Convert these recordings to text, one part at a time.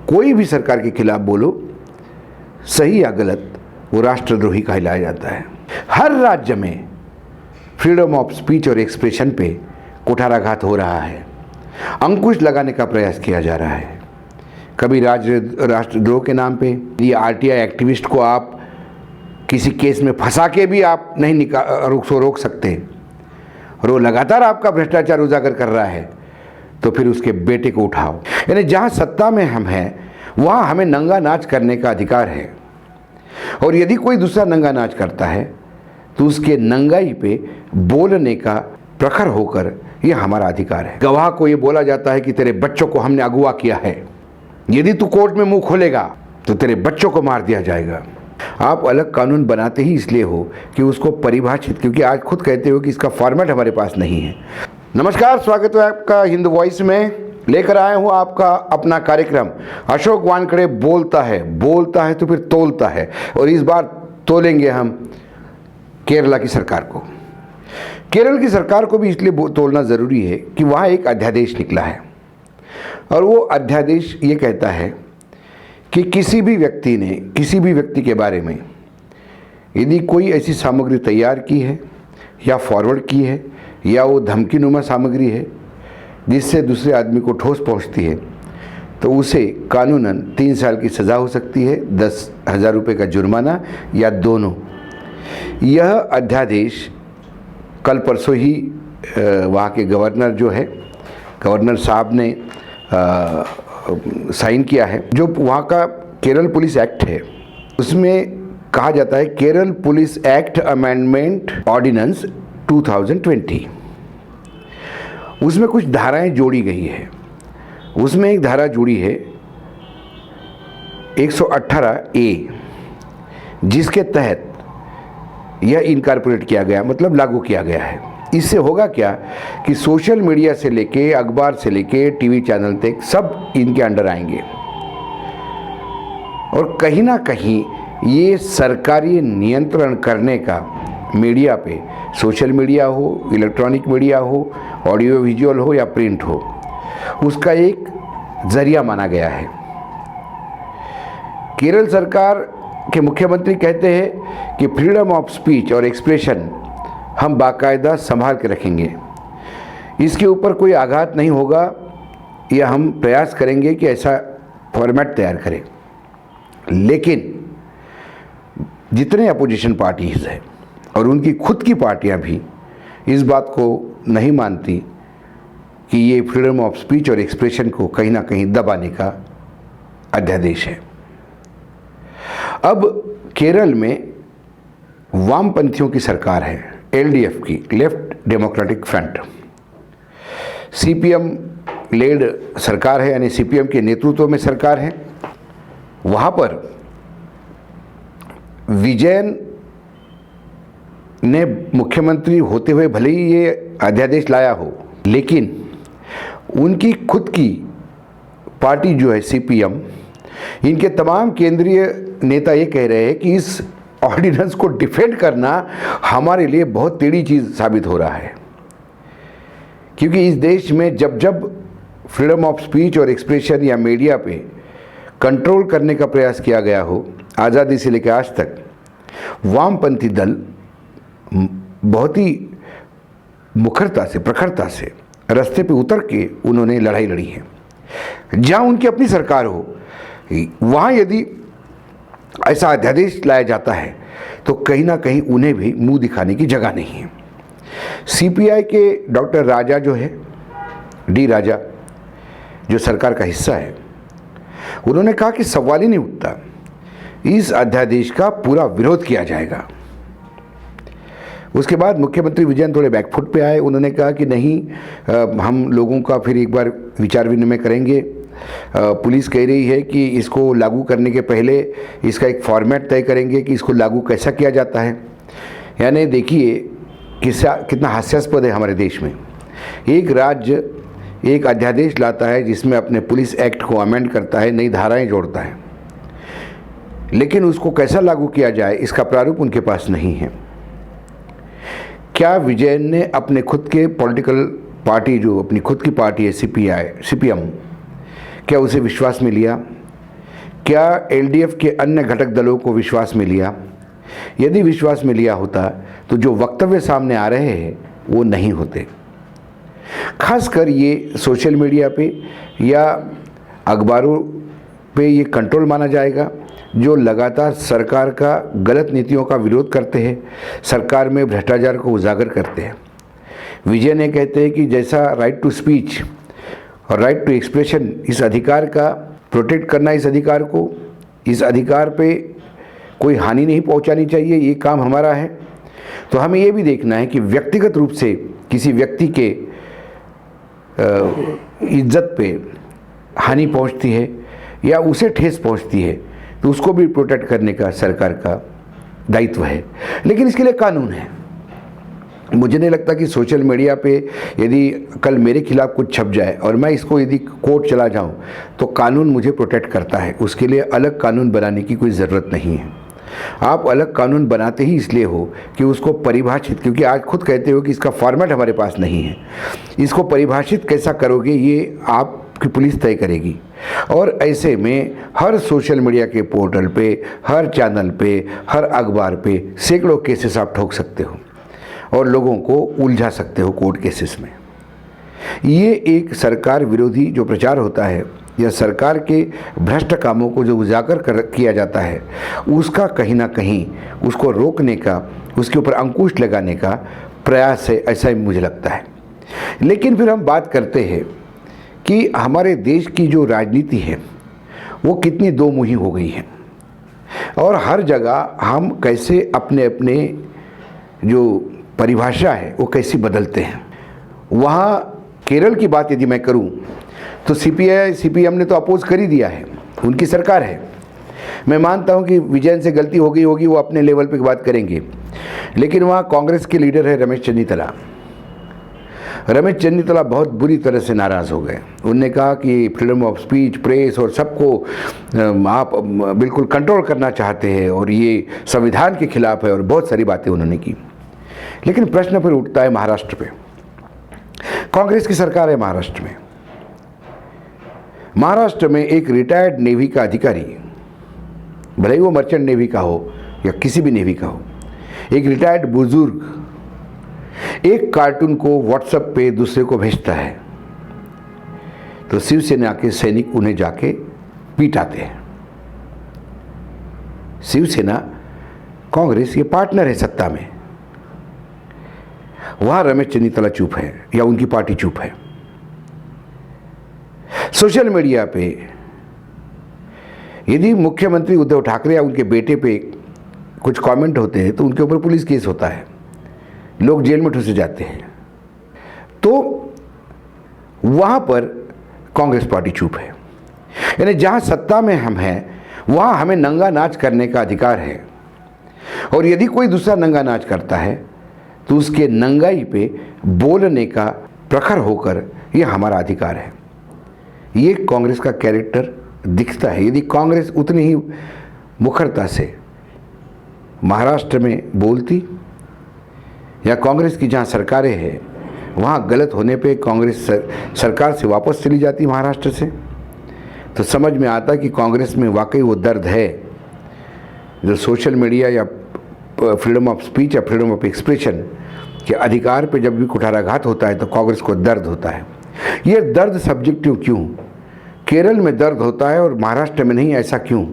कोई भी सरकार के खिलाफ बोलो, सही या गलत, वो राष्ट्रद्रोही कहलाया जाता है। हर राज्य में फ्रीडम ऑफ स्पीच और एक्सप्रेशन पे कुठाराघात हो रहा है, अंकुश लगाने का प्रयास किया जा रहा है। कभी राष्ट्रद्रोह के नाम पे ये आरटीआई एक्टिविस्ट को आप किसी केस में फंसा के भी आप नहीं रोक सकते, और वो लगातार आपका भ्रष्टाचार उजागर कर रहा है, तो फिर उसके बेटे को उठाओ। यानी जहाँ सत्ता में हम हैं वहाँ हमें नंगा नाच करने का अधिकार है, और यदि कोई दूसरा नंगा नाच करता है तो उसके नंगाई पे बोलने का प्रखर होकर यह हमारा अधिकार है। गवाह को ये बोला जाता है कि तेरे बच्चों को हमने अगवा किया है, यदि तू कोर्ट में मुंह खोलेगा तो तेरे बच्चों को मार दिया जाएगा। आप अलग कानून बनाते ही इसलिए हो कि उसको परिभाषित, क्योंकि आज खुद कहते हो कि इसका फॉर्मेट हमारे पास नहीं है। नमस्कार, स्वागत है आपका हिंद वॉइस में। लेकर आया हूँ आपका अपना कार्यक्रम अशोक वानखेड़े बोलता है तो फिर तोलता है, और इस बार तोलेंगे हम केरला की सरकार को। केरल की सरकार को भी इसलिए तोलना ज़रूरी है कि वहाँ एक अध्यादेश निकला है, और वो अध्यादेश ये कहता है कि किसी भी व्यक्ति ने किसी भी व्यक्ति के बारे में यदि कोई ऐसी सामग्री तैयार की है या फॉरवर्ड की है या वो धमकीनुमा सामग्री है जिससे दूसरे आदमी को ठोस पहुंचती है, तो उसे कानूनन 3 साल की सज़ा हो सकती है, 10,000 रुपये का जुर्माना या दोनों। यह अध्यादेश कल परसों ही वहाँ के गवर्नर जो है, गवर्नर साहब ने साइन किया है। जो वहाँ का केरल पुलिस एक्ट है उसमें कहा जाता है Kerala police act amendment ordinance 2020। उसमें कुछ धाराएं जोड़ी गई है। उसमें एक धारा जुड़ी है 118A, जिसके तहत यह इनकॉर्पोरेट किया गया, मतलब लागू किया गया है। इससे होगा क्या कि सोशल मीडिया से लेके अखबार से लेके टीवी चैनल तक सब इनके अंडर आएंगे, और कहीं ना कहीं ये सरकारी नियंत्रण करने का मीडिया पे, सोशल मीडिया हो, इलेक्ट्रॉनिक मीडिया हो, ऑडियो विजुअल हो या प्रिंट हो, उसका एक जरिया माना गया है। केरल सरकार के मुख्यमंत्री कहते हैं कि फ्रीडम ऑफ स्पीच और एक्सप्रेशन हम बाकायदा संभाल के रखेंगे, इसके ऊपर कोई आघात नहीं होगा, या हम प्रयास करेंगे कि ऐसा फॉर्मेट तैयार करें। लेकिन जितने अपोजिशन पार्टीज हैं और उनकी खुद की पार्टियां भी इस बात को नहीं मानती कि ये फ्रीडम ऑफ स्पीच और एक्सप्रेशन को कहीं ना कहीं दबाने का अध्यादेश है। अब केरल में वामपंथियों की सरकार है, एलडीएफ की, left democratic front, CPM led सरकार है, यानी सीपीएम के नेतृत्व में सरकार है। वहाँ पर विजयन ने मुख्यमंत्री होते हुए भले ही ये अध्यादेश लाया हो, लेकिन उनकी खुद की पार्टी जो है सीपीएम, इनके तमाम केंद्रीय नेता ये कह रहे हैं कि इस ऑर्डिनेंस को डिफेंड करना हमारे लिए बहुत टेढ़ी चीज़ साबित हो रहा है, क्योंकि इस देश में जब जब फ्रीडम ऑफ स्पीच और एक्सप्रेशन या मीडिया पे कंट्रोल करने का प्रयास किया गया हो, आज़ादी से लेकर आज तक, वामपंथी दल बहुत ही मुखरता से, प्रखरता से रास्ते पे उतर के उन्होंने लड़ाई लड़ी है। जहाँ उनकी अपनी सरकार हो, वहाँ यदि ऐसा अध्यादेश लाया जाता है तो कहीं ना कहीं उन्हें भी मुंह दिखाने की जगह नहीं है। सीपीआई के डॉक्टर राजा जो है, डी राजा, जो सरकार का हिस्सा है, उन्होंने कहा कि सवाल ही नहीं उठता, इस अध्यादेश का पूरा विरोध किया जाएगा। उसके बाद मुख्यमंत्री विजयन थोड़े बैकफुट पे आए। उन्होंने कहा कि नहीं, हम लोगों का फिर एक बार विचार विनिमय करेंगे। पुलिस कह रही है कि इसको लागू करने के पहले इसका एक फॉर्मेट तय करेंगे कि इसको लागू कैसा किया जाता है। यानी देखिए कितना हास्यास्पद है हमारे देश में। एक राज्य एक अध्यादेश लाता है जिसमें अपने पुलिस एक्ट को अमेंड करता है, नई धाराएं जोड़ता है, लेकिन उसको कैसा लागू किया जाए इसका प्रारूप उनके पास नहीं है। क्या विजयन ने अपने खुद के पॉलिटिकल पार्टी, जो अपनी खुद की पार्टी है सीपीएम, क्या उसे विश्वास में लिया? क्या एलडीएफ के अन्य घटक दलों को विश्वास में लिया? यदि विश्वास में लिया होता तो जो वक्तव्य सामने आ रहे हैं वो नहीं होते। खासकर ये सोशल मीडिया पे या अखबारों पे ये कंट्रोल माना जाएगा, जो लगातार सरकार का गलत नीतियों का विरोध करते हैं, सरकार में भ्रष्टाचार को उजागर करते हैं। विजय ने कहते हैं कि जैसा राइट टू स्पीच और राइट टू एक्सप्रेशन, इस अधिकार का प्रोटेक्ट करना, इस अधिकार पे कोई हानि नहीं पहुंचानी चाहिए, ये काम हमारा है। तो हमें ये भी देखना है कि व्यक्तिगत रूप से किसी व्यक्ति के इज्जत पे हानि पहुंचती है या उसे ठेस पहुंचती है तो उसको भी प्रोटेक्ट करने का सरकार का दायित्व है, लेकिन इसके लिए कानून है। मुझे नहीं लगता कि सोशल मीडिया पे यदि कल मेरे खिलाफ कुछ छप जाए और मैं इसको यदि कोर्ट चला जाऊं तो कानून मुझे प्रोटेक्ट करता है। उसके लिए अलग कानून बनाने की कोई ज़रूरत नहीं है। आप अलग कानून बनाते ही इसलिए हो कि उसको परिभाषित, क्योंकि आज खुद कहते हो कि इसका फॉर्मेट हमारे पास नहीं है, इसको परिभाषित कैसा करोगे ये आपकी पुलिस तय करेगी। और ऐसे में हर सोशल मीडिया के पोर्टल पे, हर चैनल पे, हर अखबार पे सैकड़ों केसेस आप ठोक सकते हो और लोगों को उलझा सकते हो कोर्ट केसेस में। ये एक सरकार विरोधी जो प्रचार होता है या सरकार के भ्रष्ट कामों को जो उजागर किया जाता है, उसका कहीं ना कहीं उसको रोकने का, उसके ऊपर अंकुश लगाने का प्रयास है, ऐसा ही मुझे लगता है। लेकिन फिर हम बात करते हैं कि हमारे देश की जो राजनीति है वो कितनी दोमुही हो गई है और हर जगह हम कैसे अपने अपने जो परिभाषा है वो कैसी बदलते हैं। वहाँ केरल की बात यदि मैं करूँ तो सीपीएम ने तो अपोज कर ही दिया है, उनकी सरकार है। मैं मानता हूँ कि विजयन से गलती हो गई होगी, वो अपने लेवल पे बात करेंगे, लेकिन वहाँ कांग्रेस के लीडर है रमेश चन्नीतला। रमेश चन्नीतला बहुत बुरी तरह से नाराज़ हो गए। उन्होंने कहा कि फ्रीडम ऑफ स्पीच, प्रेस और सबको आप बिल्कुल कंट्रोल करना चाहते हैं और ये संविधान के खिलाफ है और बहुत सारी बातें उन्होंने की। लेकिन प्रश्न फिर उठता है महाराष्ट्र पे। कांग्रेस की सरकार है महाराष्ट्र में। महाराष्ट्र में एक रिटायर्ड नेवी का अधिकारी, भले ही वो मर्चेंट नेवी का हो या किसी भी नेवी का हो, एक रिटायर्ड बुजुर्ग एक कार्टून को व्हाट्सएप पे दूसरे को भेजता है तो शिवसेना के सैनिक उन्हें जाके पीटाते हैं। शिवसेना, कांग्रेस ये पार्टनर है सत्ता में। वहां रमेश चन्नीतला चुप है या उनकी पार्टी चुप है। सोशल मीडिया पे यदि मुख्यमंत्री उद्धव ठाकरे या उनके बेटे पे कुछ कमेंट होते हैं तो उनके ऊपर पुलिस केस होता है, लोग जेल में ठुसे जाते हैं। तो वहां पर कांग्रेस पार्टी चुप है। यानी जहां सत्ता में हम हैं वहां हमें नंगा नाच करने का अधिकार है और यदि कोई दूसरा नंगा नाच करता है तो उसके नंगाई पे बोलने का प्रखर होकर यह हमारा अधिकार है। ये कांग्रेस का कैरेक्टर दिखता है। यदि कांग्रेस उतनी ही मुखरता से महाराष्ट्र में बोलती या कांग्रेस की जहाँ सरकारें हैं वहाँ गलत होने पे कांग्रेस सरकार से वापस चली जाती महाराष्ट्र से, तो समझ में आता कि कांग्रेस में वाकई वो दर्द है जो सोशल मीडिया या फ्रीडम ऑफ स्पीच या फ्रीडम ऑफ एक्सप्रेशन के अधिकार पे जब भी कुठाराघात होता है तो कांग्रेस को दर्द होता है। ये दर्द सब्जेक्टिव क्यों? केरल में दर्द होता है और महाराष्ट्र में नहीं, ऐसा क्यों?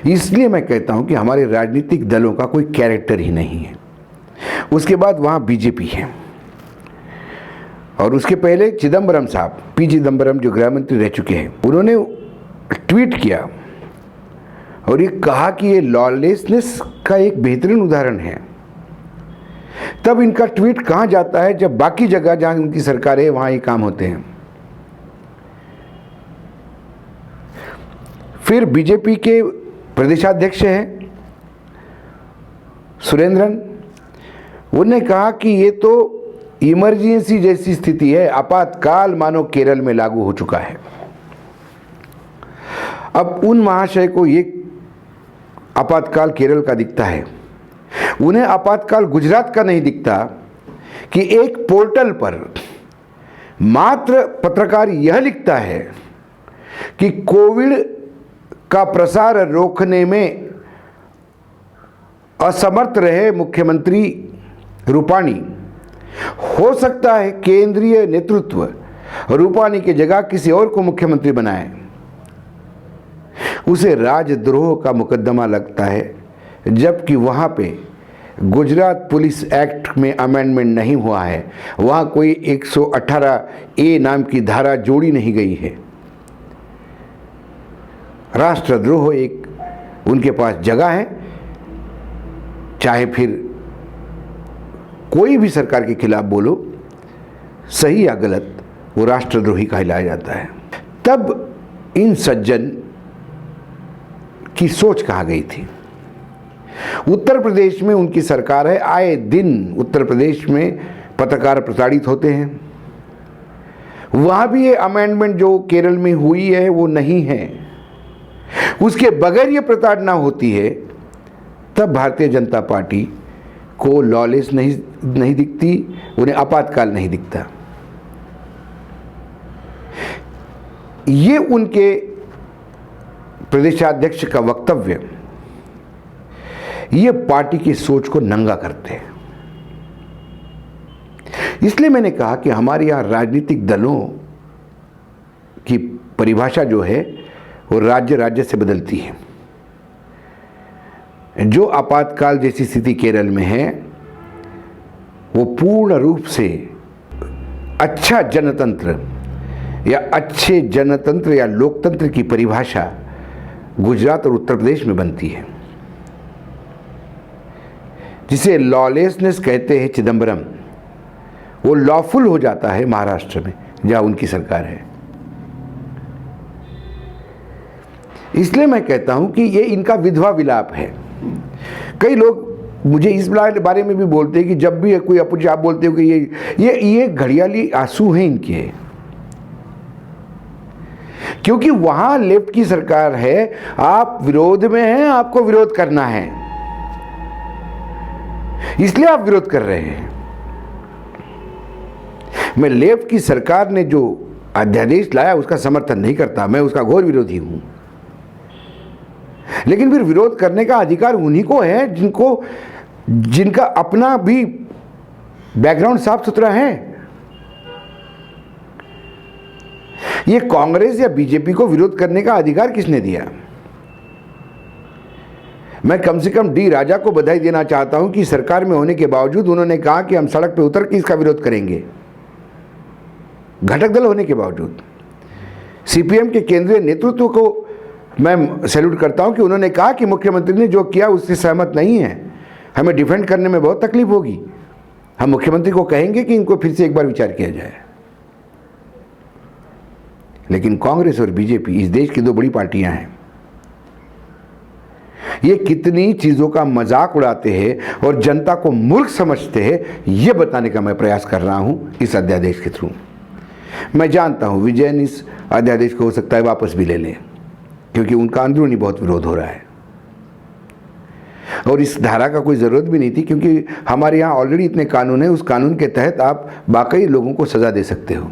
इसलिए मैं कहता हूं कि हमारे राजनीतिक दलों का कोई कैरेक्टर ही नहीं है। उसके बाद वहां बीजेपी है और उसके पहले चिदम्बरम साहब, पी चिदम्बरम जो गृह मंत्री रह चुके हैं, उन्होंने ट्वीट किया और ये कहा कि ये लॉलेसनेस का एक बेहतरीन उदाहरण है। तब इनका ट्वीट कहां जाता है जब बाकी जगह जहां उनकी सरकार है वहां ये काम होते हैं। फिर बीजेपी के प्रदेशाध्यक्ष हैं सुरेंद्रन, उन्होंने कहा कि ये तो इमरजेंसी जैसी स्थिति है, आपातकाल मानो केरल में लागू हो चुका है। अब उन महाशय को ये आपातकाल केरल का दिखता है, उन्हें आपातकाल गुजरात का नहीं दिखता कि एक पोर्टल पर मात्र पत्रकार यह लिखता है कि कोविड का प्रसार रोकने में असमर्थ रहे मुख्यमंत्री रूपाणी, हो सकता है केंद्रीय नेतृत्व रूपाणी की जगह किसी और को मुख्यमंत्री बनाए, उसे राजद्रोह का मुकदमा लगता है, जबकि वहाँ पे गुजरात पुलिस एक्ट में अमेंडमेंट नहीं हुआ है, वहाँ कोई 118A नाम की धारा जोड़ी नहीं गई है। राष्ट्रद्रोह एक उनके पास जगह है, चाहे फिर कोई भी सरकार के खिलाफ बोलो, सही या गलत, वो राष्ट्रद्रोही कहलाया जाता है। तब इन सज्जन की सोच कहाँ गई थी? उत्तर प्रदेश में उनकी सरकार है, आए दिन उत्तर प्रदेश में पत्रकार प्रताड़ित होते हैं। वहाँ भी ये अमेंडमेंट जो केरल में हुई है वो नहीं है, उसके बगैर ये प्रताड़ना होती है, तब भारतीय जनता पार्टी को लॉलेस नहीं दिखती, उन्हें आपातकाल नहीं दिखता। ये उनके प्रदेशाध्यक्ष का वक्तव्य ये पार्टी की सोच को नंगा करते हैं। इसलिए मैंने कहा कि हमारे यहाँ राजनीतिक दलों की परिभाषा जो है वो राज्य राज्य से बदलती है। जो आपातकाल जैसी स्थिति केरल में है वो पूर्ण रूप से अच्छा जनतंत्र या अच्छे जनतंत्र या लोकतंत्र की परिभाषा गुजरात और उत्तर प्रदेश में बनती है, जिसे लॉलेसनेस कहते हैं चिदम्बरम, वो लॉफुल हो जाता है महाराष्ट्र में जहां उनकी सरकार है। इसलिए मैं कहता हूं कि ये इनका विधवा विलाप है। कई लोग मुझे इस बारे में भी बोलते हैं कि जब भी कोई अपोजिशन आप बोलते हो कि ये घड़ियाली आंसू हैं इनके, क्योंकि वहां लेफ्ट की सरकार है, आप विरोध में हैं, आपको विरोध करना है, इसलिए आप विरोध कर रहे हैं। मैं लेफ्ट की सरकार ने जो अध्यादेश लाया उसका समर्थन नहीं करता, मैं उसका घोर विरोधी हूं, लेकिन फिर विरोध करने का अधिकार उन्हीं को है जिनका अपना भी बैकग्राउंड साफ सुथरा है। ये कांग्रेस या बीजेपी को विरोध करने का अधिकार किसने दिया? मैं कम से कम डी राजा को बधाई देना चाहता हूं कि सरकार में होने के बावजूद उन्होंने कहा कि हम सड़क पे उतर के इसका विरोध करेंगे, घटक दल होने के बावजूद। सीपीएम के केंद्रीय नेतृत्व को मैं सैल्यूट करता हूं कि उन्होंने कहा कि मुख्यमंत्री ने जो किया उससे सहमत नहीं है, हमें डिफेंड करने में बहुत तकलीफ होगी, हम मुख्यमंत्री को कहेंगे कि इनको फिर से एक बार विचार किया जाए। लेकिन कांग्रेस और बीजेपी इस देश की दो बड़ी पार्टियां हैं, ये कितनी चीजों का मजाक उड़ाते हैं और जनता को मूर्ख समझते हैं, यह बताने का मैं प्रयास कर रहा हूं इस अध्यादेश के थ्रू। मैं जानता हूं विजयन इस अध्यादेश को हो सकता है वापस भी ले लें, क्योंकि उनका अंदरूनी बहुत विरोध हो रहा है, और इस धारा का कोई ज़रूरत भी नहीं थी, क्योंकि हमारे यहाँ ऑलरेडी इतने कानून हैं, उस कानून के तहत आप बाकी लोगों को सज़ा दे सकते हो।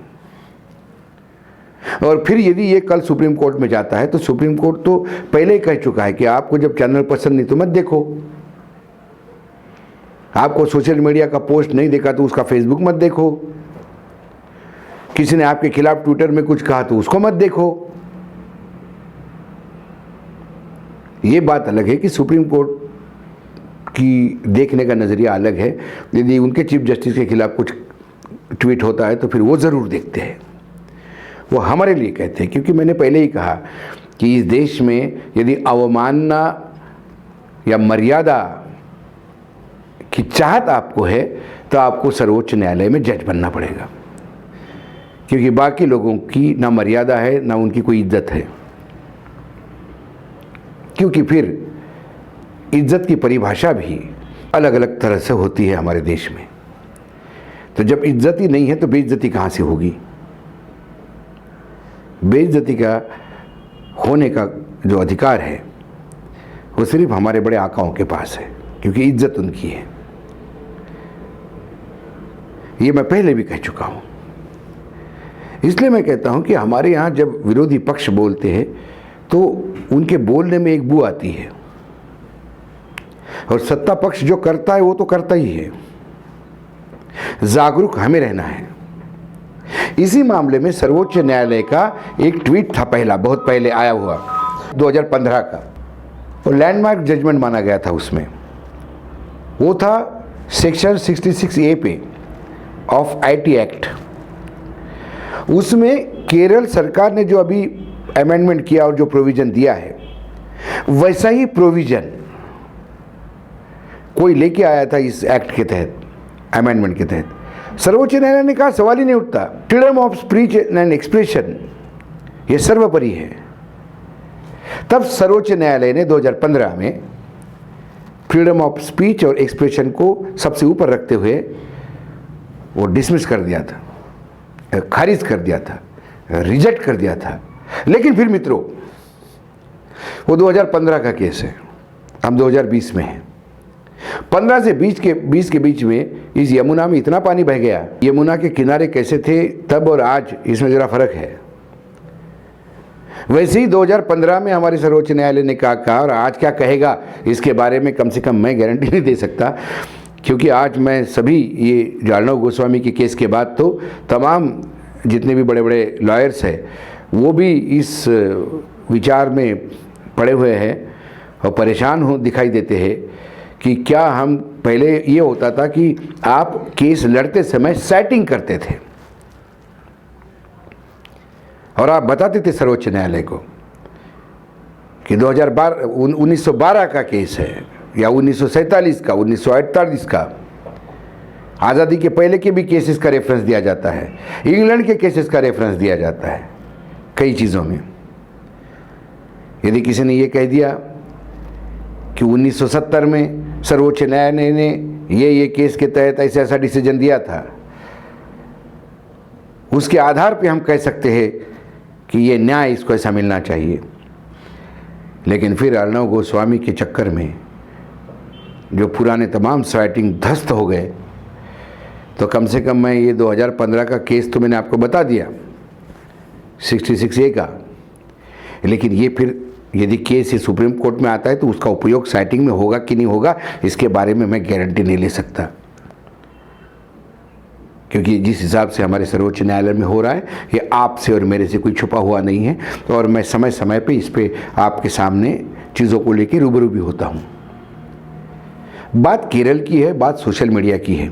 और फिर यदि ये कल सुप्रीम कोर्ट में जाता है तो सुप्रीम कोर्ट तो पहले ही कह चुका है कि आपको जब चैनल पसंद नहीं तो मत देखो, आपको सोशल मीडिया का पोस्ट नहीं देखा तो उसका फेसबुक मत देखो, किसी ने आपके खिलाफ ट्विटर में कुछ कहा तो उसको मत देखो। ये बात अलग है कि सुप्रीम कोर्ट की देखने का नज़रिया अलग है। यदि उनके चीफ जस्टिस के खिलाफ कुछ ट्वीट होता है तो फिर वो ज़रूर देखते हैं, वो हमारे लिए कहते हैं, क्योंकि मैंने पहले ही कहा कि इस देश में यदि अवमानना या मर्यादा की चाहत आपको है तो आपको सर्वोच्च न्यायालय में जज बनना पड़ेगा, क्योंकि बाकी लोगों की ना मर्यादा है ना उनकी कोई इज्जत है। क्योंकि फिर इज्जत की परिभाषा भी अलग अलग तरह से होती है हमारे देश में। तो जब इज्जत ही नहीं है तो बेइज्जती कहाँ से होगी? बेइज्जती का होने का जो अधिकार है वो सिर्फ हमारे बड़े आकाओं के पास है, क्योंकि इज्जत उनकी है। ये मैं पहले भी कह चुका हूँ। इसलिए मैं कहता हूं कि हमारे यहाँ जब विरोधी पक्ष बोलते हैं तो उनके बोलने में एक बू आती है, और सत्ता पक्ष जो करता है वो तो करता ही है। जागरूक हमें रहना है। इसी मामले में सर्वोच्च न्यायालय का एक ट्वीट था, बहुत पहले आया हुआ 2015 का, और लैंडमार्क जजमेंट माना गया था। उसमें वो था सेक्शन 66A पे ऑफ IT एक्ट। उसमें केरल सरकार ने जो अभी अमेंडमेंट किया और जो प्रोविजन दिया है, वैसा ही प्रोविजन कोई लेके आया था इस एक्ट के तहत, अमेंडमेंट के तहत। सर्वोच्च न्यायालय ने कहा सवाल ही नहीं उठता, freedom of speech and expression ये सर्वोपरि है। तब सर्वोच्च न्यायालय ने 2015 में फ्रीडम ऑफ स्पीच और एक्सप्रेशन को सबसे ऊपर रखते हुए वो डिसमिस कर दिया था, खारिज कर दिया था, रिजेक्ट कर दिया था। लेकिन फिर मित्रों, वो 2015 का केस है, हम 2020 में हैं। 15 से 20 के बीच में इस यमुना में इतना पानी बह गया। यमुना के किनारे कैसे थे तब और आज, इसमें ज़रा फर्क है। वैसे ही 2015 में हमारे सर्वोच्च न्यायालय ने कहा, और आज क्या कहेगा इसके बारे में कम से कम मैं गारंटी नहीं दे सकता, क्योंकि आज मैं सभी ये अर्णव गोस्वामी के केस के बाद तो तमाम जितने भी बड़े बड़े लॉयर्स हैं वो भी इस विचार में पड़े हुए हैं और परेशान दिखाई देते हैं कि क्या हम पहले ये होता था कि आप केस लड़ते समय सेटिंग करते थे और आप बताते थे सर्वोच्च न्यायालय को कि 1912 का केस है या 1947 का, 1948 का, आज़ादी के पहले के भी केसेस का रेफरेंस दिया जाता है, इंग्लैंड के केसेस का रेफरेंस दिया जाता है कई चीज़ों में। यदि किसी ने ये कह दिया कि 1970 में सर्वोच्च न्यायालय ने ये केस के तहत ऐसा डिसीजन दिया था, उसके आधार पे हम कह सकते हैं कि ये न्याय इसको ऐसा मिलना चाहिए। लेकिन फिर अर्णव गोस्वामी के चक्कर में जो पुराने तमाम साइटिंग ध्वस्त हो गए, तो कम से कम मैं ये 2015 का केस तो मैंने आपको बता दिया 66A का, लेकिन ये फिर यदि केस ये सुप्रीम कोर्ट में आता है तो उसका उपयोग साइटिंग में होगा कि नहीं होगा इसके बारे में मैं गारंटी नहीं ले सकता, क्योंकि जिस हिसाब से हमारे सर्वोच्च न्यायालय में हो रहा है ये आपसे और मेरे से कोई छुपा हुआ नहीं है, और मैं समय समय पे इस पे आपके सामने चीज़ों को लेकर रूबरू भी होता हूँ। बात केरल की है, बात सोशल मीडिया की है,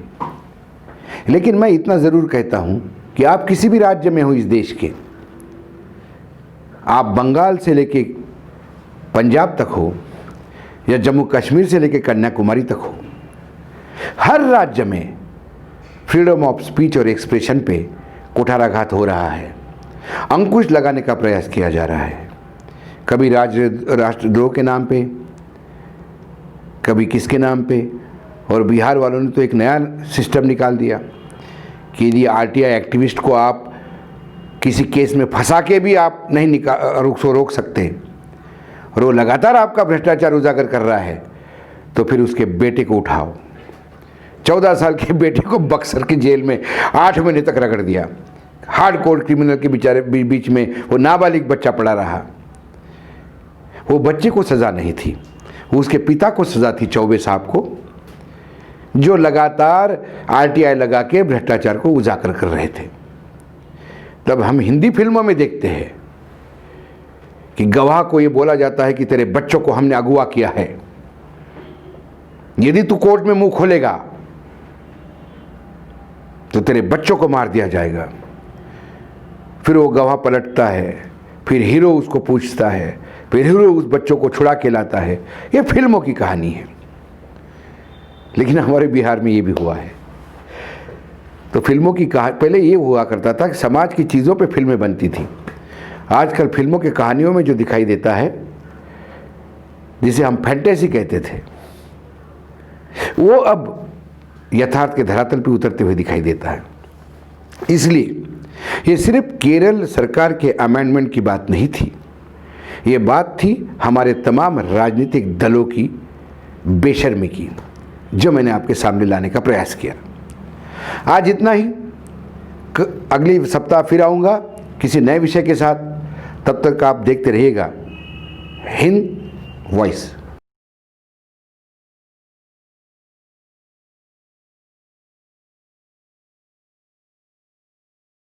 लेकिन मैं इतना ज़रूर कहता हूँ कि आप किसी भी राज्य में हो इस देश के, आप बंगाल से लेके पंजाब तक हो या जम्मू कश्मीर से लेके कन्याकुमारी तक हो, हर राज्य में फ्रीडम ऑफ स्पीच और एक्सप्रेशन पे कुठाराघात हो रहा है, अंकुश लगाने का प्रयास किया जा रहा है। कभी राष्ट्रद्रोह के नाम पे, कभी किसके नाम पे, और बिहार वालों ने तो एक नया सिस्टम निकाल दिया कि यदि RTI एक्टिविस्ट को आप किसी केस में फंसा के भी आप नहीं रोक सकते, और वो लगातार आपका भ्रष्टाचार उजागर कर रहा है, तो फिर उसके बेटे को उठाओ। 14 साल के बेटे को बक्सर की जेल में 8 महीने तक रगड़ दिया। हार्डकोर क्रिमिनल के बीच में वो नाबालिग बच्चा पड़ा रहा। वो बच्चे को सज़ा नहीं थी, उसके पिता को सज़ा थी, चौबे साहब को, जो लगातार RTI लगा के भ्रष्टाचार को उजागर कर रहे थे। तब हम हिंदी फिल्मों में देखते हैं कि गवाह को ये बोला जाता है कि तेरे बच्चों को हमने अगवा किया है, यदि तू कोर्ट में मुंह खोलेगा तो तेरे बच्चों को मार दिया जाएगा। फिर वो गवाह पलटता है, फिर हीरो उसको पूछता है, फिर हीरो उस बच्चों को छुड़ा के लाता है। ये फिल्मों की कहानी है, लेकिन हमारे बिहार में ये भी हुआ है। तो फिल्मों की कहानी पहले ये हुआ करता था कि समाज की चीज़ों पे फिल्में बनती थी। आजकल फिल्मों की कहानियों में जो दिखाई देता है, जिसे हम फैंटेसी कहते थे, वो अब यथार्थ के धरातल पर उतरते हुए दिखाई देता है। इसलिए ये सिर्फ केरल सरकार के अमेंडमेंट की बात नहीं थी, ये बात थी हमारे तमाम राजनीतिक दलों की बेशर्मी की, जो मैंने आपके सामने लाने का प्रयास किया। आज इतना ही। अगली सप्ताह फिर आऊँगा किसी नए विषय के साथ। तब तक आप देखते रहिएगा हिंद वॉइस।